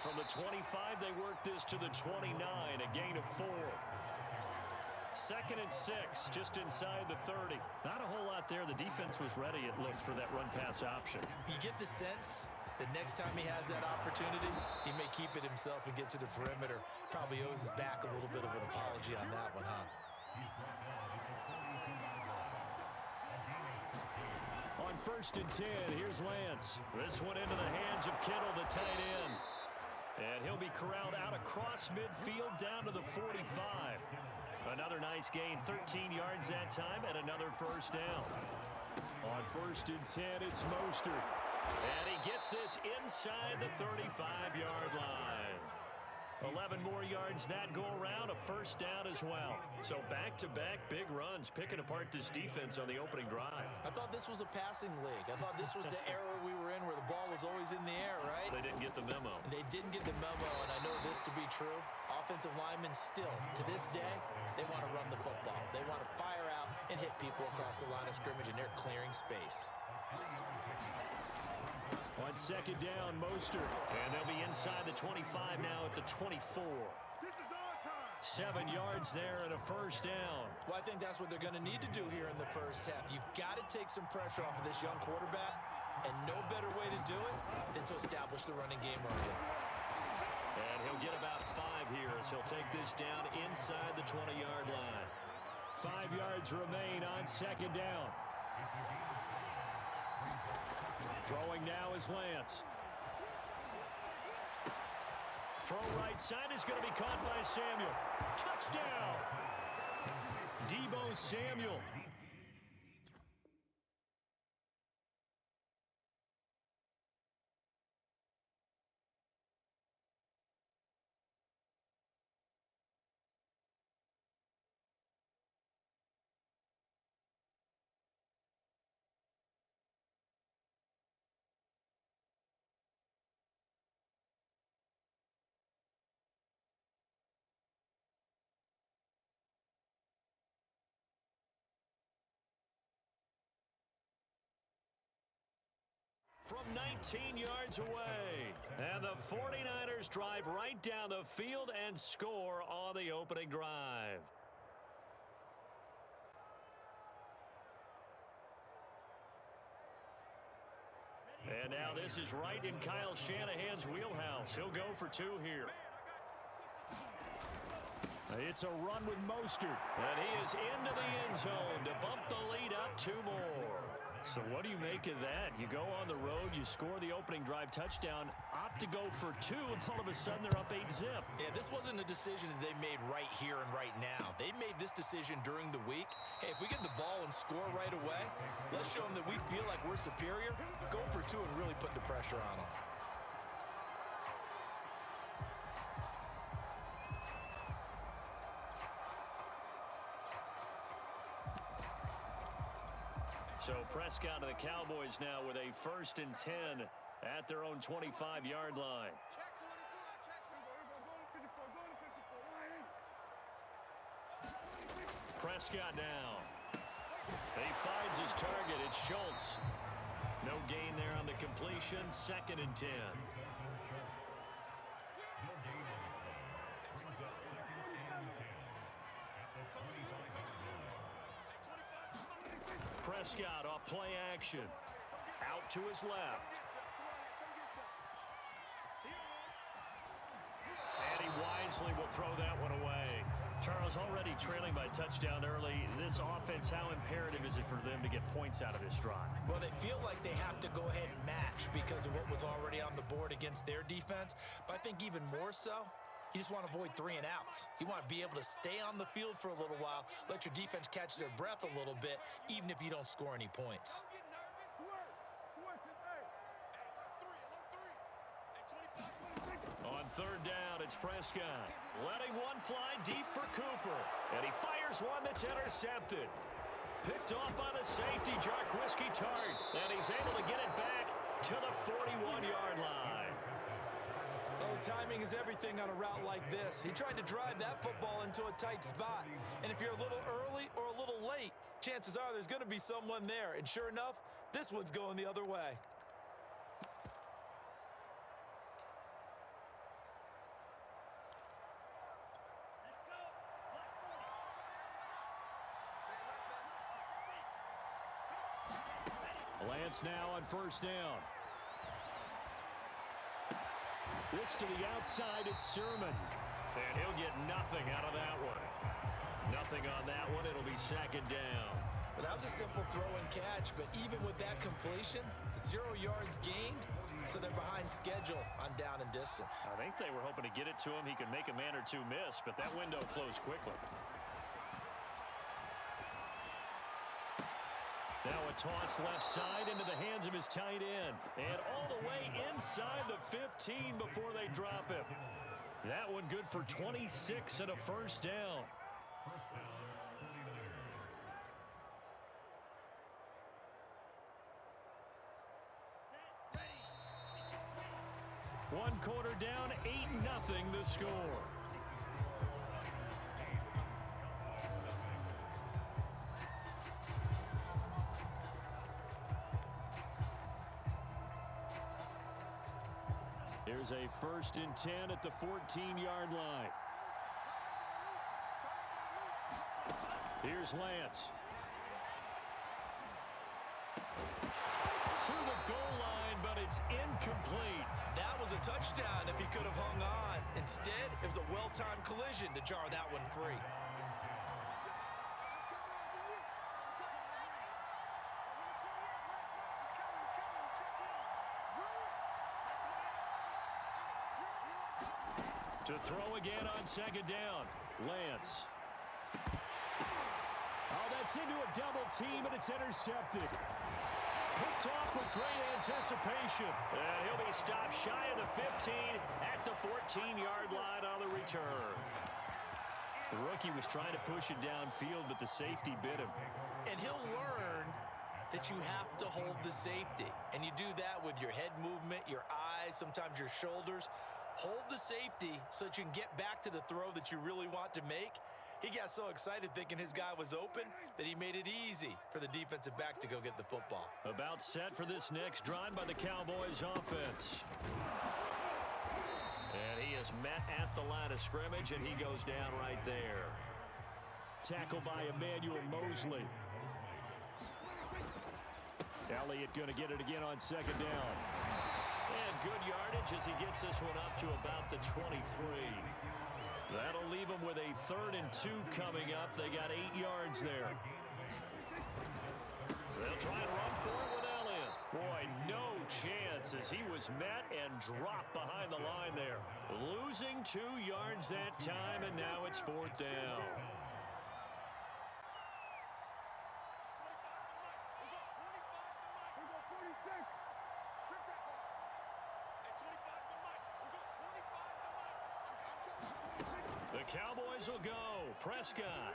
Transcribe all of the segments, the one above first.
from the 25, they work this to the 29, a gain of 4. 2nd and 6, just inside the 30. Not a whole lot there. The defense was ready, it looked, for that run-pass option. You get the sense that next time he has that opportunity, he may keep it himself and get to the perimeter. Probably owes his back a little bit of an apology on that one, huh? On 1st and 10, here's Lance. This one into the hands of Kittle, the tight end. And he'll be corralled out across midfield down to the 45. Another nice gain, 13 yards that time, and another first down. On 1st and 10, it's Mostert. And he gets this inside the 35-yard line. 11 more yards that go around, a first down as well. So back-to-back big runs, picking apart this defense on the opening drive. I thought this was a passing league. I thought this was the era we were in where the ball was always in the air, right? They didn't get the memo. They didn't get the memo, and I know this to be true. Offensive linemen still, to this day, they want to run the football. They want to fire out and hit people across the line of scrimmage, and they're clearing space. On 2nd down, Mostert. And they'll be inside the 25 now at the 24. 7 yards there and a first down. Well, I think that's what they're going to need to do here in the first half. You've got to take some pressure off of this young quarterback, and no better way to do it than to establish the running game early. And he'll get about 5 here as he'll take this down inside the 20-yard line. 5 yards remain on 2nd down. Throwing now is Lance. Throw right side is going to be caught by Samuel. Touchdown! Deebo Samuel. From 19 yards away. And the 49ers drive right down the field and score on the opening drive. And now this is right in Kyle Shanahan's wheelhouse. He'll go for 2 here. It's a run with Mostert. And he is into the end zone to bump the lead up 2 more. So what do you make of that? You go on the road, you score the opening drive touchdown, opt to go for 2, and all of a sudden they're up 8-zip. Yeah, this wasn't a decision that they made right here and right now. They made this decision during the week. Hey, if we get the ball and score right away, let's show them that we feel like we're superior. Go for 2 and really put the pressure on them. So Prescott to the Cowboys now with a 1st and 10 at their own 25-yard line. Prescott now. He finds his target. It's Schultz. No gain there on the completion. 2nd and 10. Prescott off play action. Out to his left. And he wisely will throw that one away. Charles, already trailing by touchdown early. This offense, how imperative is it for them to get points out of this drive? Well, they feel like they have to go ahead and match because of what was already on the board against their defense. But I think even more so, you just want to avoid 3 and outs. You want to be able to stay on the field for a little while, let your defense catch their breath a little bit, even if you don't score any points. On 3rd down, it's Prescott. Letting one fly deep for Cooper. And he fires one that's intercepted. Picked off by the safety, Jarquiski Tart. And he's able to get it back to the 41-yard line. Oh, timing is everything on a route like this. He tried to drive that football into a tight spot. And if you're a little early or a little late, chances are there's going to be someone there. And sure enough, this one's going the other way. Lance now on first down. This to the outside, it's Sermon. And he'll get nothing out of that one. Nothing on that one. It'll be second down. Well, that was a simple throw and catch, but even with that completion, 0 yards gained, so they're behind schedule on down and distance. I think they were hoping to get it to him. He could make a man or two miss, but that window closed quickly. Now a toss left side into the hands of his tight end. And all the way inside the 15 before they drop him. That one good for 26 and a first down. One quarter down, 8-0 the score. Here's a 1st and 10 at the 14-yard line. Here's Lance. To the goal line, but it's incomplete. That was a touchdown if he could have hung on. Instead, it was a well-timed collision to jar that one free. To throw again on second down. Lance. Oh, that's into a double team, and it's intercepted. Picked off with great anticipation. And he'll be stopped shy of the 15 at the 14-yard line on the return. The rookie was trying to push it downfield, but the safety bit him. And he'll learn that you have to hold the safety. And you do that with your head movement, your eyes, sometimes your shoulders. Hold the safety so that you can get back to the throw that you really want to make. He got so excited thinking his guy was open that he made it easy for the defensive back to go get the football. About set for this next drive by the Cowboys offense. And he is met at the line of scrimmage, and he goes down right there. Tackled by Emmanuel Mosley. Elliott going to get it again on second down. And good yardage as he gets this one up to about the 23. That'll leave them with a 3rd and 2 coming up. They got 8 yards there. They'll try and run for it with Elliott. Boy, no chance as he was met and dropped behind the line there. Losing 2 yards that time, and now it's 4th down. The Cowboys will go. Prescott.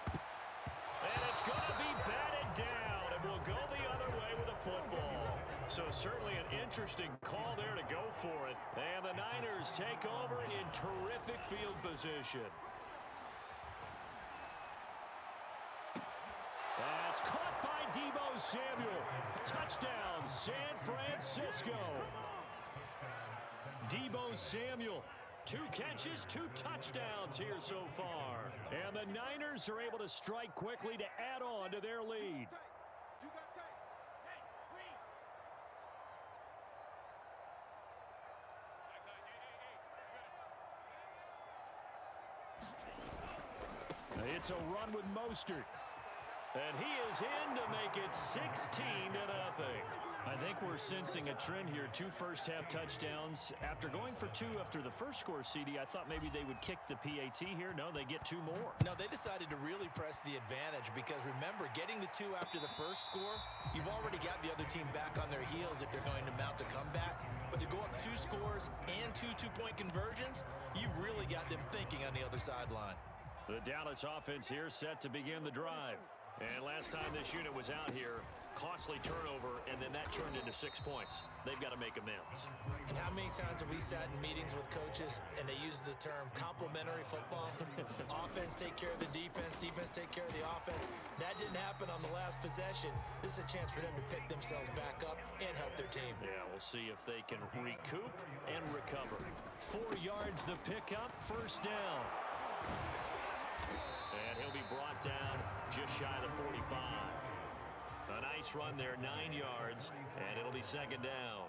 And it's going to be batted down, and will go the other way with a football. So certainly an interesting call there to go for it. And the Niners take over in terrific field position. That's caught by Deebo Samuel. Touchdown, San Francisco. Deebo Samuel. 2 catches, 2 touchdowns here so far. And the Niners are able to strike quickly to add on to their lead. It's a run with Mostert. And he is in to make it 16-0. I think we're sensing a trend here. 2 first-half touchdowns. After going for 2 after the first score, CD, I thought maybe they would kick the PAT here. No, they get 2 more. No, they decided to really press the advantage because, remember, getting the 2 after the first score, you've already got the other team back on their heels if they're going to mount a comeback. But to go up 2 scores and 2 two-point conversions, you've really got them thinking on the other sideline. The Dallas offense here set to begin the drive. And last time this unit was out here, costly turnover, and then that turned into 6 points. They've got to make amends. And how many times have we sat in meetings with coaches and they use the term complementary football? Offense take care of the defense, defense take care of the offense. That didn't happen on the last possession. This is a chance for them to pick themselves back up and help their team. Yeah, we'll see if they can recoup and recover. 4 yards the pickup, first down. And he'll be brought down just shy of the 45. A nice run there, 9 yards, and it'll be second down.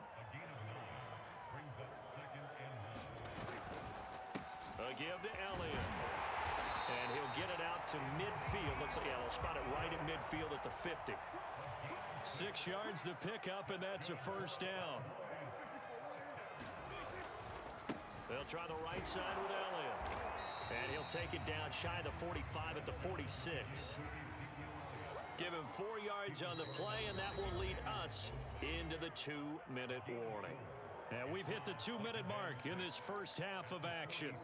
A give to Elliott. And he'll get it out to midfield. Looks like, yeah, they'll spot it right at midfield at the 50. 6 yards the pickup, and that's a first down. They'll try the right side with Elliott. And he'll take it down shy of the 45 at the 46. Give him 4 yards on the play, and that will lead us into the 2-minute warning. And we've hit the 2-minute mark in this first half of action.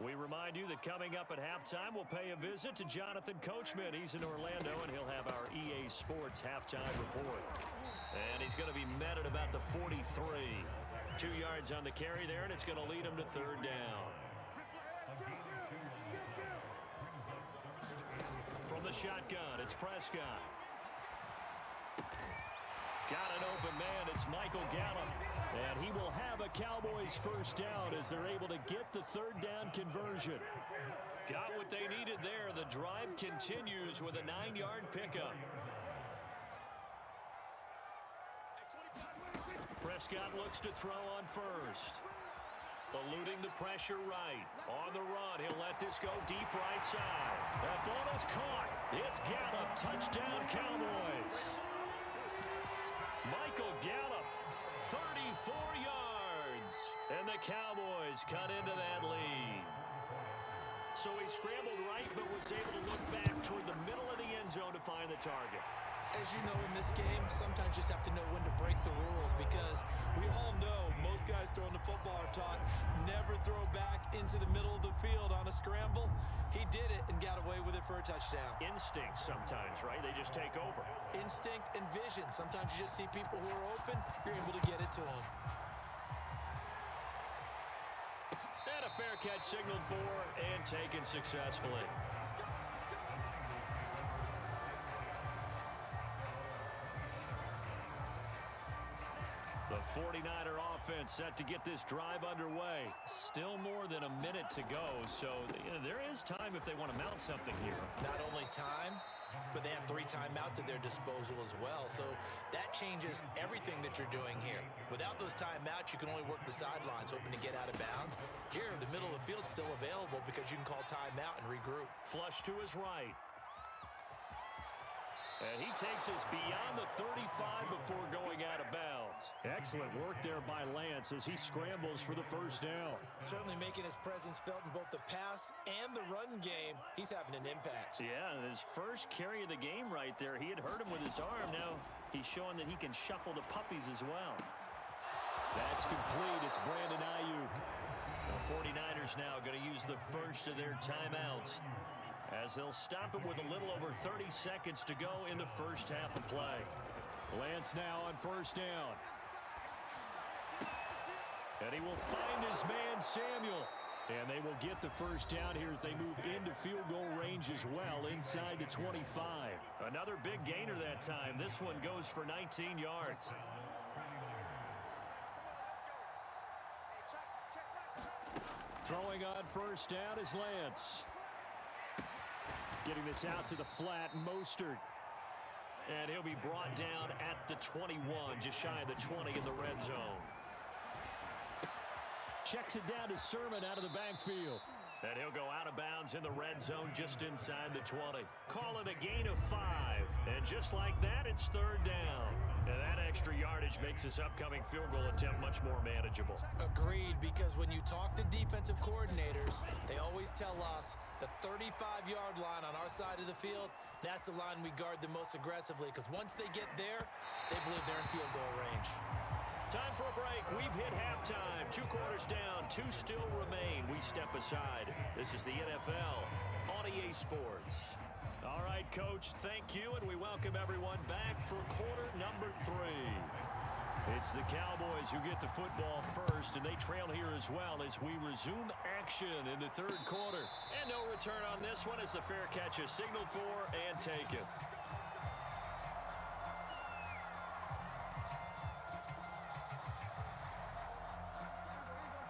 We remind you that coming up at halftime, we'll pay a visit to Jonathan Coachman. He's in Orlando, and he'll have our EA Sports halftime report. And he's going to be met at about the 43. 2 yards on the carry there, and it's going to lead him to third down. From the shotgun, it's Prescott. Got an open man. It's Michael Gallup. And he will have a Cowboys first down as they're able to get the third down conversion. Got what they needed there. The drive continues with a 9-yard pickup. Prescott looks to throw on first. Eluding the pressure right. On the run, he'll let this go deep right side. That ball is caught. It's Gallup. Touchdown, Cowboys. Michael Gallup, 34 yards. And the Cowboys cut into that lead. So he scrambled right, but was able to look back toward the middle of the end zone to find the target. As you know, in this game, sometimes you just have to know when to break the rules, because we all know most guys throwing the football are taught never throw back into the middle of the field on a scramble. He did it and got away with it for a touchdown. Instinct sometimes, right? They just take over. Instinct and vision. Sometimes you just see people who are open, you're able to get it to them. And a fair catch signaled for and taken successfully. The 49er offense set to get this drive underway. Still more than a minute to go, so there is time if they want to mount something here. Not only time, but they have 3 timeouts at their disposal as well, so that changes everything that you're doing here. Without those timeouts, you can only work the sidelines, hoping to get out of bounds. Here, the middle of the field's still available because you can call timeout and regroup. Flush to his right. And he takes us beyond the 35 before going out of bounds. Excellent work there by Lance as he scrambles for the first down. Certainly making his presence felt in both the pass and the run game. He's having an impact. Yeah, his first carry of the game right there. He had hurt him with his arm. Now he's showing that he can shuffle the puppies as well. That's complete. It's Brandon Ayuk. The 49ers now going to use the first of their timeouts, as they'll stop it with a little over 30 seconds to go in the first half of play. Lance now on first down. And he will find his man, Samuel. And they will get the first down here as they move into field goal range as well, inside the 25. Another big gainer that time. This one goes for 19 yards. Throwing on first down is Lance. Getting this out to the flat, Mostert. And he'll be brought down at the 21, just shy of the 20 in the red zone. Checks it down to Sermon out of the backfield. And he'll go out of bounds in the red zone just inside the 20. Call it a gain of 5. And just like that, it's third down. And that extra yardage makes this upcoming field goal attempt much more manageable. Agreed, because when you talk to defensive coordinators, they always tell us the 35-yard line on our side of the field, that's the line we guard the most aggressively, because once they get there, they believe they're in field goal range. Time for a break. We've hit halftime. 2 quarters down. 2 still remain. We step aside. This is the NFL on EA Sports. All right, Coach, thank you, and we welcome everyone back for quarter number 3. It's the Cowboys who get the football first, and they trail here as well as we resume action in the third quarter. And no return on this one as the fair catch is signaled for and taken.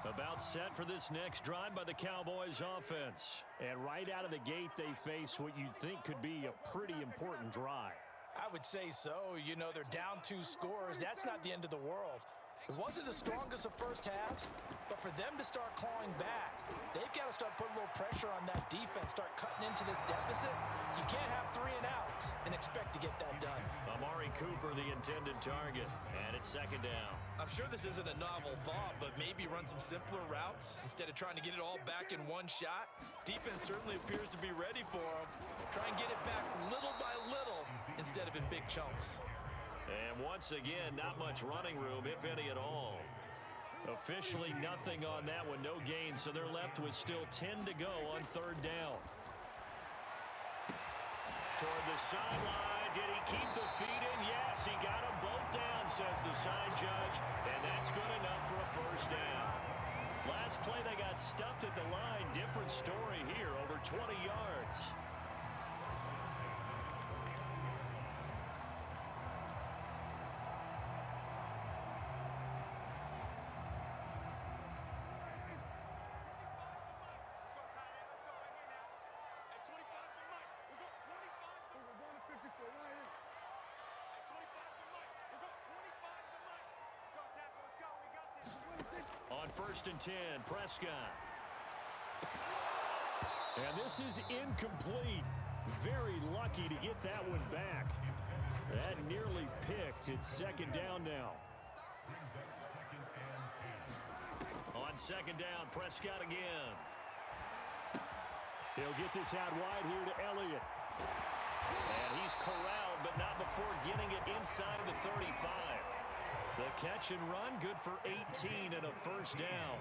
A About set for this next drive by the Cowboys offense. And right out of the gate, they face what you'd think could be a pretty important drive. I would say so. You know, they're down 2 scores. That's not the end of the world. It wasn't the strongest of first halves, but for them to start clawing back, they've got to start putting a little pressure on that defense, start cutting into this deficit. You can't have 3 and outs and expect to get that done. Amari Cooper, the intended target, and it's second down. I'm sure this isn't a novel thought, but maybe run some simpler routes instead of trying to get it all back in one shot. Defense certainly appears to be ready for them. Try and get it back little by little instead of in big chunks. And once again, not much running room, if any at all. Officially nothing on that one, no gain, so they're left with still 10 to go on third down. Toward the sideline, did he keep the feet in? Yes, he got them both down, says the sign judge, and that's good enough for a first down. Last play, they got stuffed at the line. Different story here, over 20 yards. On 1st and 10, Prescott. And this is incomplete. Very lucky to get that one back. That nearly picked. It's second down now. On second down, Prescott again. He'll get this out wide here to Elliott. And he's corralled, but not before getting it inside the 35. The catch and run, good for 18 and a first down.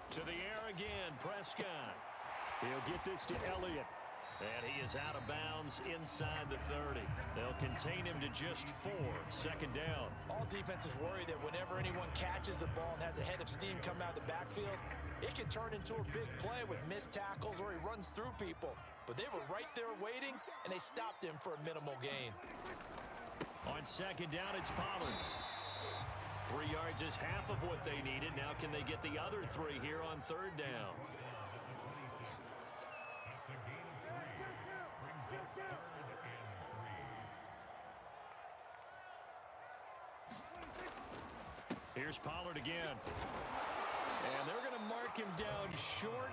To the air again, Prescott. He'll get this to Elliott. And he is out of bounds inside the 30. They'll contain him to just 4. Second down. All defenses worry that whenever anyone catches the ball and has a head of steam come out of the backfield, it can turn into a big play with missed tackles or he runs through people. But they were right there waiting, and they stopped him for a minimal gain. On second down, it's Pollard. 3 yards is half of what they needed. Now can they get the other 3 here on third down? Here's Pollard again. And they're going to mark him down short,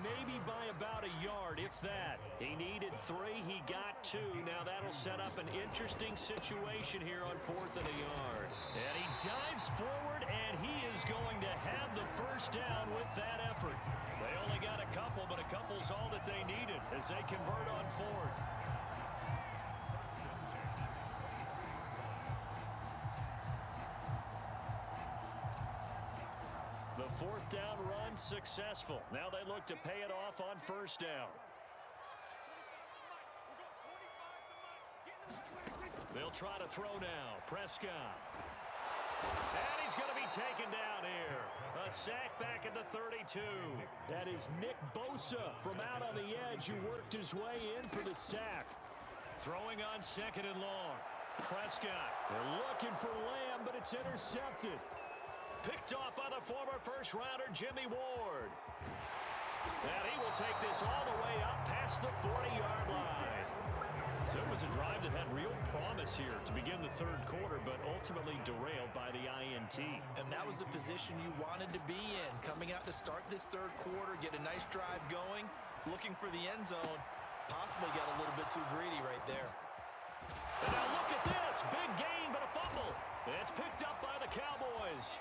maybe by about a yard, if that. He needed 3, he got 2. Now that'll set up an interesting situation here on 4th and a yard. And he dives forward, and he is going to have the first down with that effort. They only got a couple, but a couple's all that they needed as they convert on 4th. The 4th down run successful. Now they look to pay it off on first down. They'll try to throw now. Prescott. And he's going to be taken down here. A sack back at the 32. That is Nick Bosa from out on the edge who worked his way in for the sack. Throwing on second and long. Prescott. They're looking for Lamb, but it's intercepted. Picked off by the former first-rounder Jimmy Ward. And he will take this all the way up past the 40-yard line. So it was a drive that had real promise here to begin the third quarter, but ultimately derailed by the INT. And that was the position you wanted to be in, coming out to start this third quarter, get a nice drive going, looking for the end zone, possibly got a little bit too greedy right there. And now look at this, big gain, but a fumble. It's picked up by the Cowboys.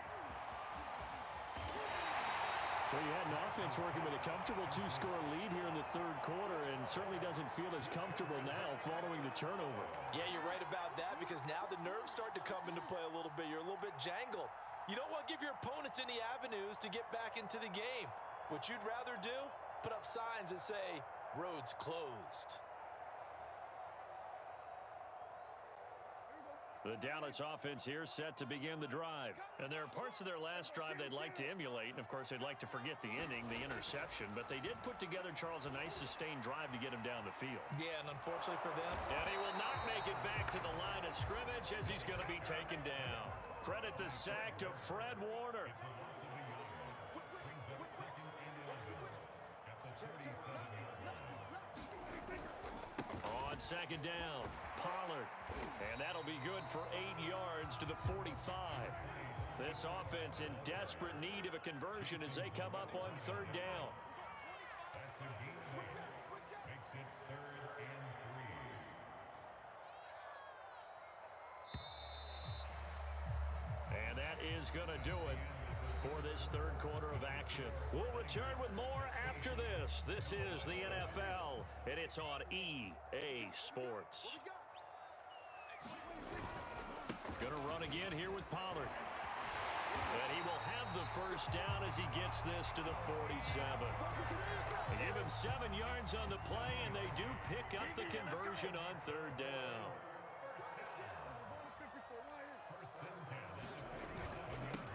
Well, you had an offense working with a comfortable 2-score lead here in the third quarter and certainly doesn't feel as comfortable now following the turnover. Yeah, you're right about that because now the nerves start to come into play a little bit. You're a little bit jangled. You don't want to give your opponents any avenues to get back into the game. What you'd rather do, put up signs that say, roads closed. The Dallas offense here set to begin the drive. And there are parts of their last drive they'd like to emulate. And, of course, they'd like to forget the inning, the interception. But they did put together, Charles, a nice sustained drive to get him down the field. Yeah, and unfortunately for them. And he will not make it back to the line of scrimmage as he's going to be taken down. Credit the sack to Fred Warner. On second down, Pollard. And that'll be good for 8 yards to the 45. This offense in desperate need of a conversion as they come up on third down. And that is going to do it for this third quarter of action. We'll return with more after this. This is the NFL, and it's on EA Sports. Going to run again here with Pollard. And he will have the first down as he gets this to the 47. They give him 7 yards on the play, and they do pick up the conversion on third down.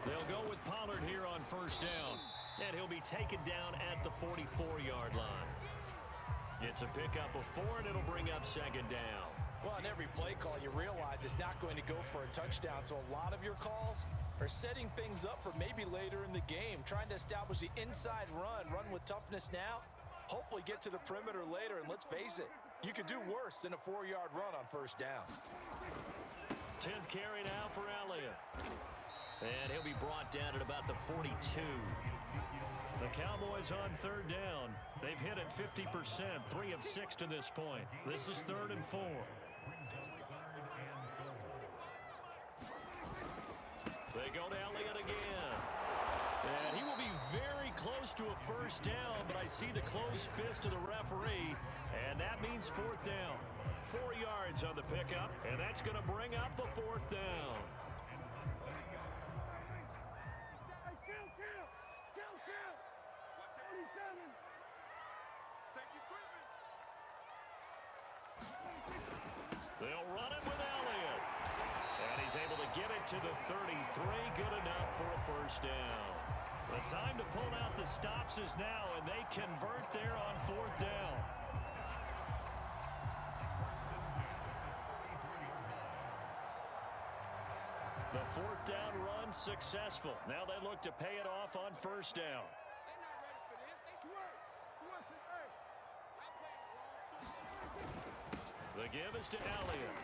They'll go with Pollard here on first down. And he'll be taken down at the 44-yard line. It's a pickup of 4, and it'll bring up second down. Well, on every play call, you realize it's not going to go for a touchdown. So a lot of your calls are setting things up for maybe later in the game, trying to establish the inside run with toughness now, hopefully get to the perimeter later. And let's face it, you could do worse than a 4-yard run on first down. 10th carry now for Elliott. And he'll be brought down at about the 42. The Cowboys on third down. They've hit it 50%, 3 of 6 to this point. This is 3rd and 4. They go to Elliott again. And he will be very close to a first down, but I see the closed fist of the referee, and that means 4th down. 4 yards on the pickup, and that's going to bring up a 4th down. They'll run it with Elliott. And he's able to get it to the 33. Good enough for a first down. The time to pull out the stops is now, and they convert there on 4th down. The 4th down run successful. Now they look to pay it off on first down. The give is to Elliott.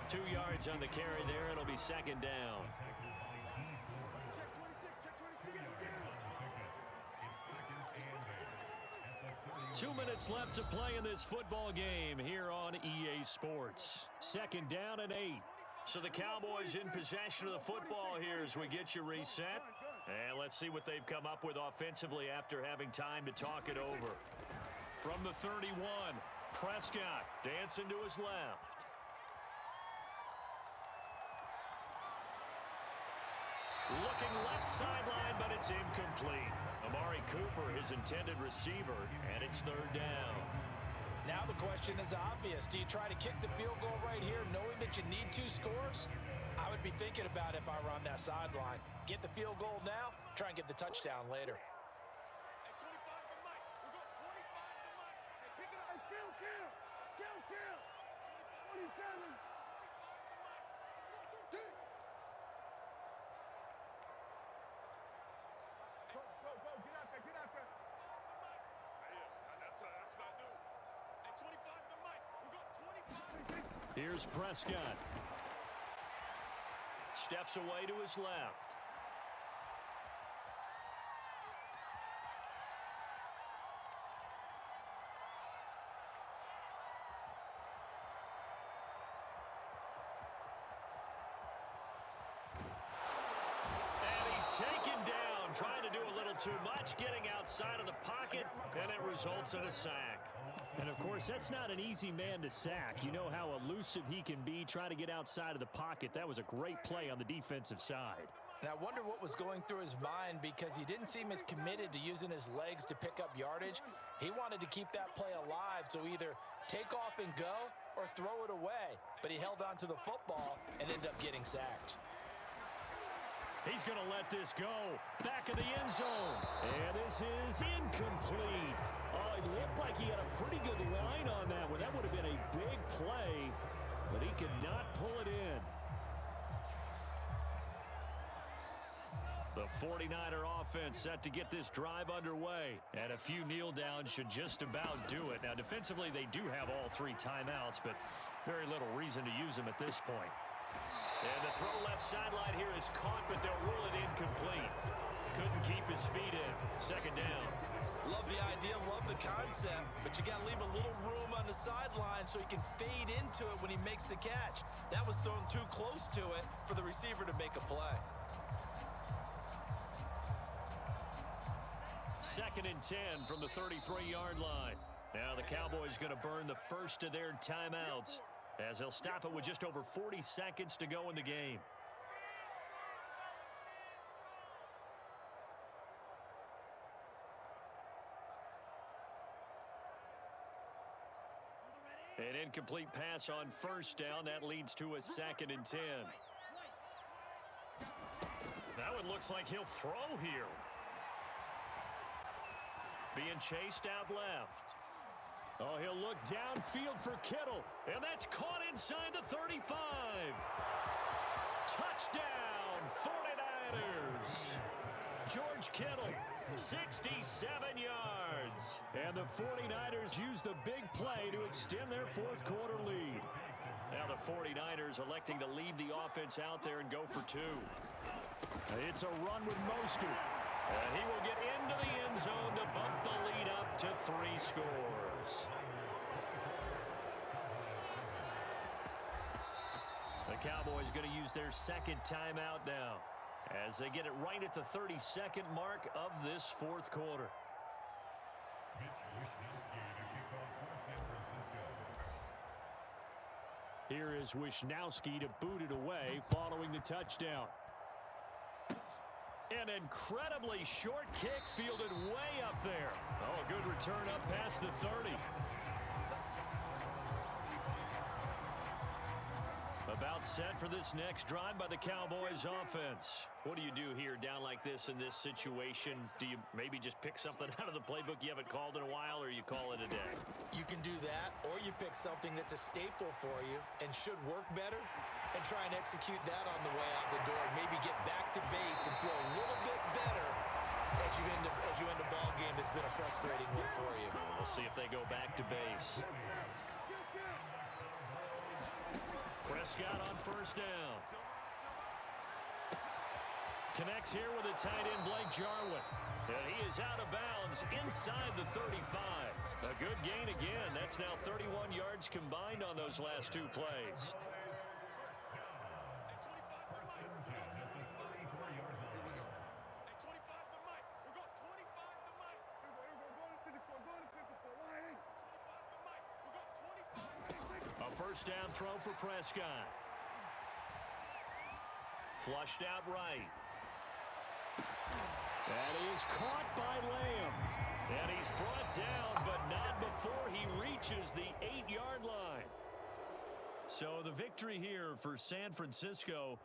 2 yards on the carry there. It'll be second down. Two minutes left to play in this football game here on EA Sports. Second down and 8. So the Cowboys in possession of the football here as we get you reset. And let's see what they've come up with offensively after having time to talk it over. From the 31, Prescott dancing to his left. Looking left sideline, but it's incomplete. Amari Cooper, his intended receiver, and it's 3rd down. Now the question is obvious. Do you try to kick the field goal right here knowing that you need 2 scores? I would be thinking about it if I were on that sideline. Get the field goal now, try and get the touchdown later. Here's Prescott. Steps away to his left. And he's taken down, trying to do a little too much, getting outside of the pocket, and it results in a sack. And, of course, that's not an easy man to sack. You know how elusive he can be trying to get outside of the pocket. That was a great play on the defensive side. And I wonder what was going through his mind because he didn't seem as committed to using his legs to pick up yardage. He wanted to keep that play alive, so either take off and go or throw it away. But he held on to the football and ended up getting sacked. He's going to let this go. Back of the end zone. And this is incomplete. Oh, it looked like he had a pretty good line on that one. That would have been a big play, but he could not pull it in. The 49er offense set to get this drive underway. And a few kneel downs should just about do it. Now, defensively, they do have all 3 timeouts, but very little reason to use them at this point. And the throw left sideline here is caught, but they'll rule it incomplete. Couldn't keep his feet in. Second down. Love the idea, love the concept, but you got to leave a little room on the sideline so he can fade into it when he makes the catch. That was thrown too close to it for the receiver to make a play. Second and 10 from the 33-yard line. Now the Cowboys going to burn the first of their timeouts, as they'll stop it with just over 40 seconds to go in the game. An incomplete pass on first down. That leads to a second and 10. Now it looks like he'll throw here. Being chased out left. Oh, he'll look downfield for Kittle. And that's caught inside the 35. Touchdown, 49ers. George Kittle, 67 yards. And the 49ers use the big play to extend their fourth quarter lead. Now the 49ers electing to leave the offense out there and go for 2. It's a run with Mostert. And he will get into the end zone to bump the lead up to 3 scores. The Cowboys going to use their second timeout now, as they get it right at the 32nd mark of this fourth quarter. Here is Wishnowski to boot it away following the touchdown. An incredibly short kick fielded way up there. Oh, a good return up past the 30. About set for this next drive by the Cowboys offense. What do you do here down like this in this situation? Do you maybe just pick something out of the playbook you haven't called in a while, or you call it a day? You can do that, or you pick something that's a staple for you and should work better and try and execute that on the way out the door and maybe get back to base and feel a little bit better as you end a ball game that's been a frustrating one for you. We'll see if they go back to base. Prescott on first down. Connects here with a tight end, Blake Jarwin. And he is out of bounds inside the 35. A good gain again. That's now 31 yards combined on those last 2 plays. First down throw for Prescott. Flushed out right. That is caught by Lamb. And he's brought down, but not before he reaches the 8-yard line. So the victory here for San Francisco